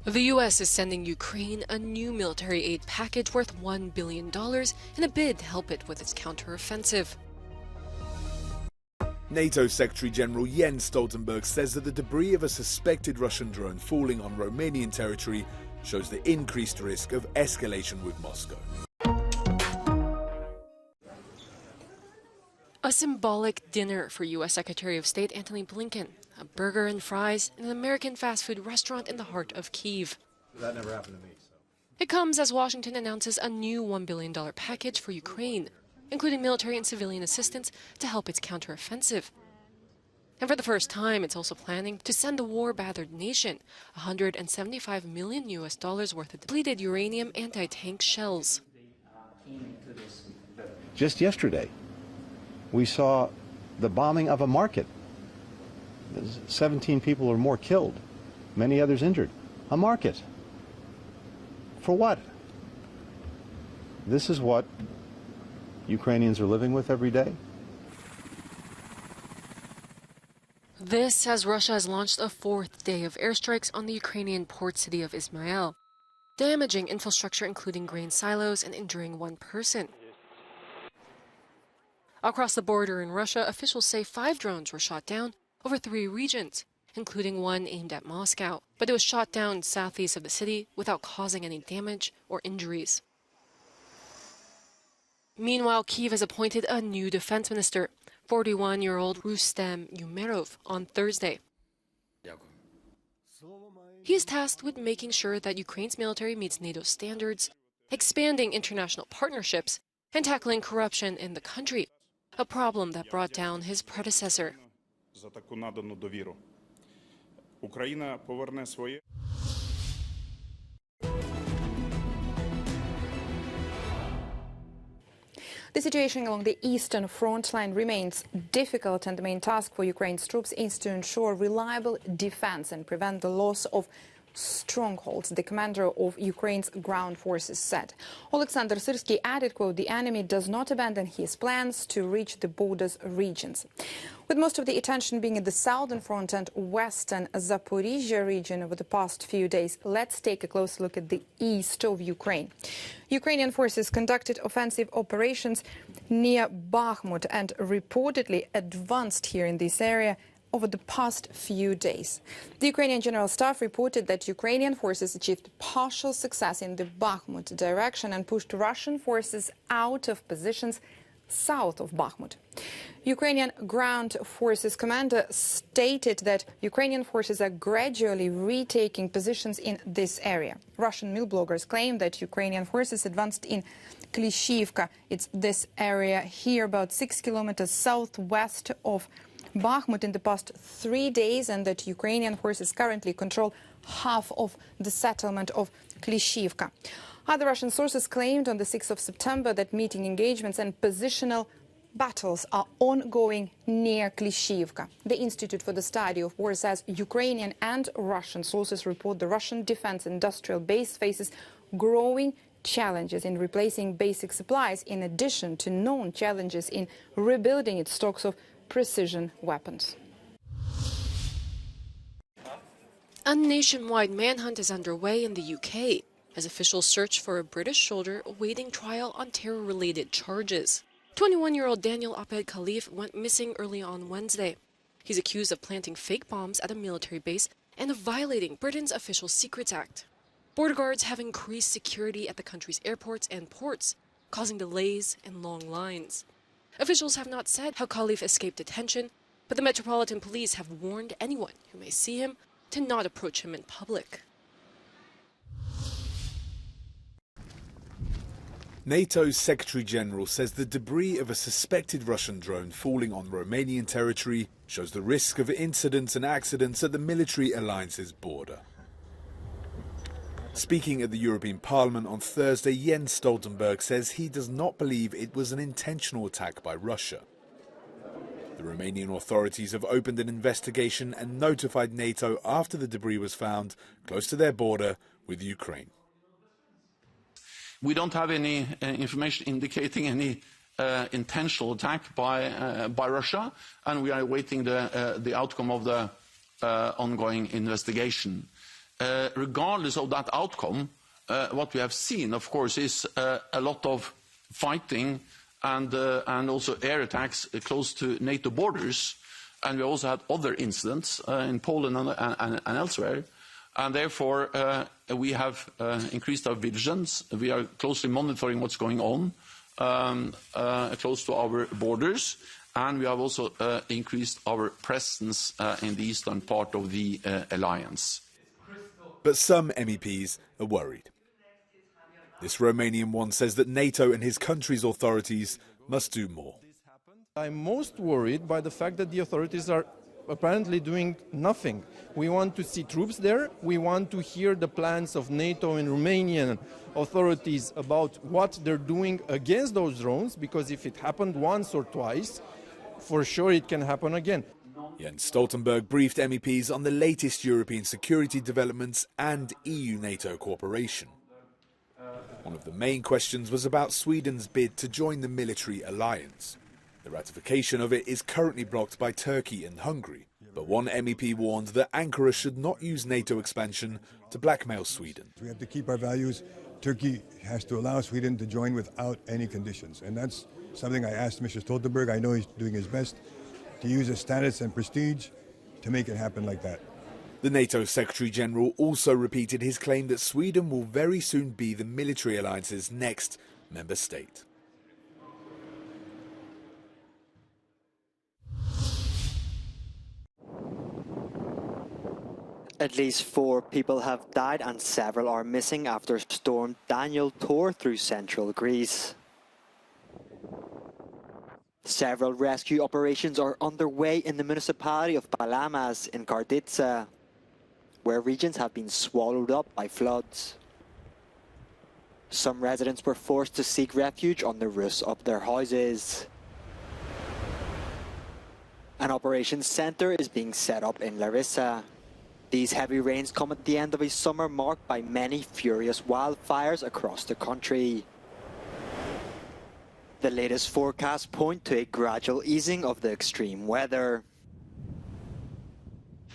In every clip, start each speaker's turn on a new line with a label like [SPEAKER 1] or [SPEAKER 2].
[SPEAKER 1] The U.S. is sending Ukraine a new military aid package worth $1 billion in a bid to help it with its counteroffensive.
[SPEAKER 2] NATO Secretary General Jens Stoltenberg says that the debris of a suspected Russian drone falling on Romanian territory shows the increased risk of escalation with Moscow.
[SPEAKER 1] A symbolic dinner for U.S. Secretary of State Antony Blinken. A burger and fries in an American fast food restaurant in the heart of Kyiv.
[SPEAKER 3] That never happened to me. So.
[SPEAKER 1] It comes as Washington announces a new $1 billion package for Ukraine, including military and civilian assistance to help its counteroffensive. And for the first time, it's also planning to send the war-battered nation $175 million worth of depleted uranium anti-tank shells.
[SPEAKER 4] Just yesterday, we saw the bombing of a market. 17 people or more killed, many others injured. A market. For what? This is what Ukrainians are living with every day.
[SPEAKER 1] This as Russia has launched a fourth day of airstrikes on the Ukrainian port city of Ismail, damaging infrastructure including grain silos and injuring one person. Across the border in Russia, officials say 5 drones were shot down over 3 regions, including one aimed at Moscow, but it was shot down southeast of the city without causing any damage or injuries. Meanwhile, Kyiv has appointed a new defense minister, 41-year-old Rustem Umerov, on Thursday. He is tasked with making sure that Ukraine's military meets NATO standards, expanding international partnerships, and tackling corruption in the country, a problem that brought down his predecessor.
[SPEAKER 5] За таку надану довіру. Україна поверне своє.
[SPEAKER 6] The situation along the eastern front line remains difficult, and the main task for Ukraine's troops is to ensure reliable defense and prevent the loss of strongholds, the commander of Ukraine's ground forces said. Alexander Syrsky added, quote, "The enemy does not abandon his plans to reach the borders regions." With most of the attention being at the southern front and western Zaporizhia region over the past few days, let's take a close look at the east of Ukraine. Ukrainian forces conducted offensive operations near Bakhmut and reportedly advanced here in this area over the past few days. The Ukrainian General Staff reported that Ukrainian forces achieved partial success in the Bakhmut direction and pushed Russian forces out of positions south of Bakhmut. Ukrainian Ground Forces commander stated that Ukrainian forces are gradually retaking positions in this area. Russian mill bloggers claim that Ukrainian forces advanced in Klishivka. It's this area here, about 6 kilometers southwest of Bakhmut, in the past 3 days, and that Ukrainian forces currently control half of the settlement of Klishivka. Other Russian sources claimed on the 6th of September that meeting engagements and positional battles are ongoing near Klishivka. The Institute for the Study of War says Ukrainian and Russian sources report the Russian defense industrial base faces growing challenges in replacing basic supplies, in addition to known challenges in rebuilding its stocks of precision weapons.
[SPEAKER 1] A nationwide manhunt is underway in the UK as officials search for a British soldier awaiting trial on terror-related charges. 21-year-old Daniel Abed Khalif went missing early on Wednesday. He's accused of planting fake bombs at a military base and of violating Britain's Official Secrets Act. Border guards have increased security at the country's airports and ports, causing delays and long lines. Officials have not said how Khalif escaped detention, but the Metropolitan Police have warned anyone who may see him to not approach him in public.
[SPEAKER 2] NATO's Secretary General says the debris of a suspected Russian drone falling on Romanian territory shows the risk of incidents and accidents at the military alliance's border. Speaking at the European Parliament on Thursday, Jens Stoltenberg says he does not believe it was an intentional attack by Russia. The Romanian authorities have opened an investigation and notified NATO after the debris was found close to their border with Ukraine.
[SPEAKER 7] We don't have any information indicating any intentional attack by Russia, and we are awaiting the outcome of the ongoing investigation. regardless of that outcome, what we have seen, of course, is a lot of fighting and also air attacks close to NATO borders. And we also had other incidents in Poland and elsewhere. And therefore, we have increased our vigilance. We are closely monitoring what's going on close to our borders. And we have also increased our presence in the eastern part of the alliance.
[SPEAKER 2] But some MEPs are worried. This Romanian one says that NATO and his country's authorities must do more.
[SPEAKER 3] I'm most worried by the fact that the authorities are apparently doing nothing. We want to see troops there. We want to hear the plans of NATO and Romanian authorities about what they're doing against those drones, because if it happened once or twice, for sure it can happen again.
[SPEAKER 2] Jens Stoltenberg briefed MEPs on the latest European security developments and EU-NATO cooperation. One of the main questions was about Sweden's bid to join the military alliance. The ratification of it is currently blocked by Turkey and Hungary, but one MEP warned that Ankara should not use NATO expansion to blackmail Sweden.
[SPEAKER 8] We have to keep our values. Turkey has to allow Sweden to join without any conditions, and that's something I asked Mr. Stoltenberg. I know he's doing his best to use his status and prestige to make it happen like that.
[SPEAKER 2] The NATO Secretary-General also repeated his claim that Sweden will very soon be the military alliance's next member state.
[SPEAKER 9] At least 4 people have died and several are missing after Storm Daniel tore through central Greece. Several rescue operations are underway in the municipality of Palamas in Karditsa, where regions have been swallowed up by floods. Some residents were forced to seek refuge on the roofs of their houses. An operations center is being set up in Larissa. These heavy rains come at the end of a summer marked by many furious wildfires across the country. The latest forecasts point to a gradual easing of the extreme weather.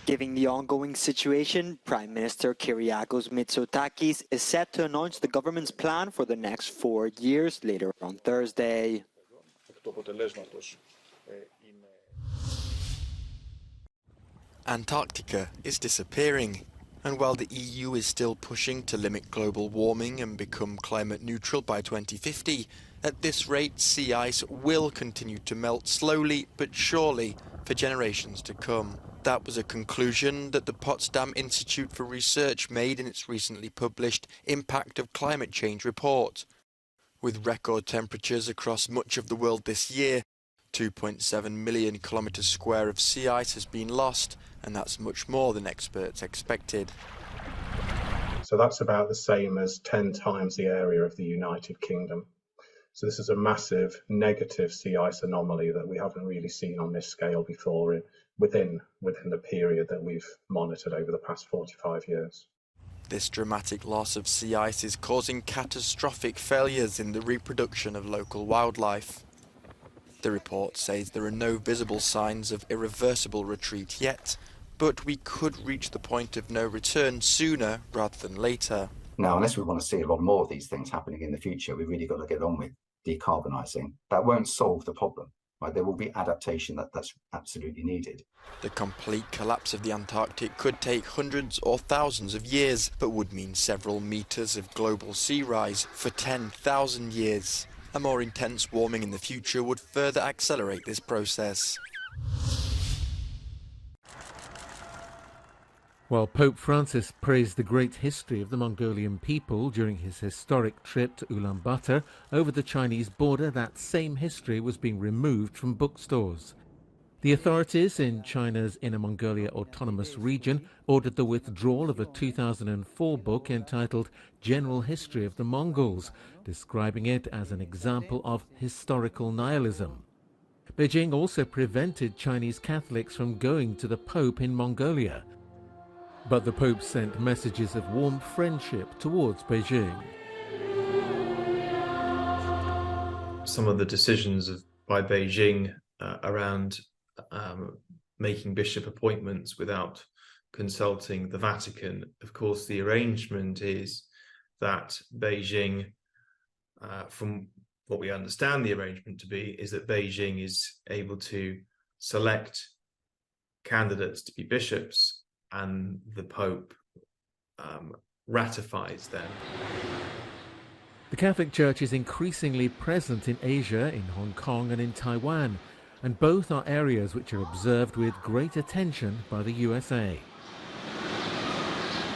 [SPEAKER 9] Given the ongoing situation, Prime Minister Kyriakos Mitsotakis is set to announce the government's plan for the next 4 years later on Thursday.
[SPEAKER 10] Antarctica is disappearing, and while the EU is still pushing to limit global warming and become climate neutral by 2050, at this rate sea ice will continue to melt slowly but surely for generations to come. That was a conclusion that the Potsdam Institute for Research made in its recently published Impact of Climate Change report. With record temperatures across much of the world this year, 2.7 million kilometres square of sea ice has been lost, and that's much more than experts expected.
[SPEAKER 11] So that's about the same as 10 times the area of the United Kingdom. So this is a massive negative sea ice anomaly that we haven't really seen on this scale before within the period that we've monitored over the past 45 years.
[SPEAKER 10] This dramatic loss of sea ice is causing catastrophic failures in the reproduction of local wildlife. The report says there are no visible signs of irreversible retreat yet, but we could reach the point of no return sooner rather than later.
[SPEAKER 12] Now, unless we want to see a lot more of these things happening in the future, we've really got to get on with decarbonising. That won't solve the problem. Right? There will be adaptation that's absolutely needed.
[SPEAKER 10] The complete collapse of the Antarctic could take hundreds or thousands of years, but would mean several metres of global sea rise for 10,000 years. A more intense warming in the future would further accelerate this process.
[SPEAKER 13] While Pope Francis praised the great history of the Mongolian people during his historic trip to Ulaanbaatar over the Chinese border, that same history was being removed from bookstores. The authorities in China's Inner Mongolia Autonomous Region ordered the withdrawal of a 2004 book entitled General History of the Mongols, describing it as an example of historical nihilism. Beijing also prevented Chinese Catholics from going to the Pope in Mongolia. But the Pope sent messages of warm friendship towards Beijing.
[SPEAKER 14] Some of the decisions by Beijing around making bishop appointments without consulting the Vatican. Of course, the arrangement is that Beijing, from what we understand the arrangement to be, is that Beijing is able to select candidates to be bishops, and the Pope ratifies them.
[SPEAKER 13] The Catholic Church is increasingly present in Asia, in Hong Kong and in Taiwan, and both are areas which are observed with great attention by the USA.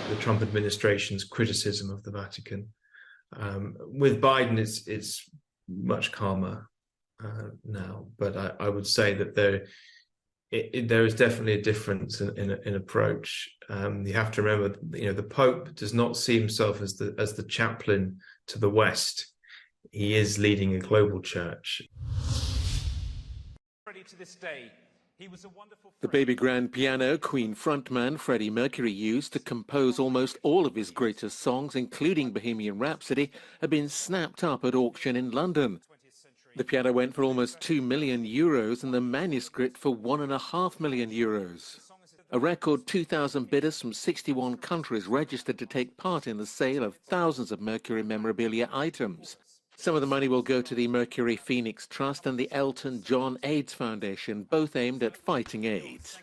[SPEAKER 14] The Trump administration's criticism of the Vatican. With Biden, it's much calmer now, but I would say that there is definitely a difference in approach. You have to remember, the Pope does not see himself as the chaplain to the West. He is leading a global church.
[SPEAKER 15] To this day, he was a wonderful
[SPEAKER 13] The baby grand piano Queen frontman Freddie Mercury used to compose almost all of his greatest songs, including Bohemian Rhapsody, had been snapped up at auction in London. The piano went for almost €2 million and the manuscript for €1.5 million. A record 2,000 bidders from 61 countries registered to take part in the sale of thousands of Mercury memorabilia items. Some of the money will go to the Mercury Phoenix Trust and the Elton John AIDS Foundation, both aimed at fighting AIDS.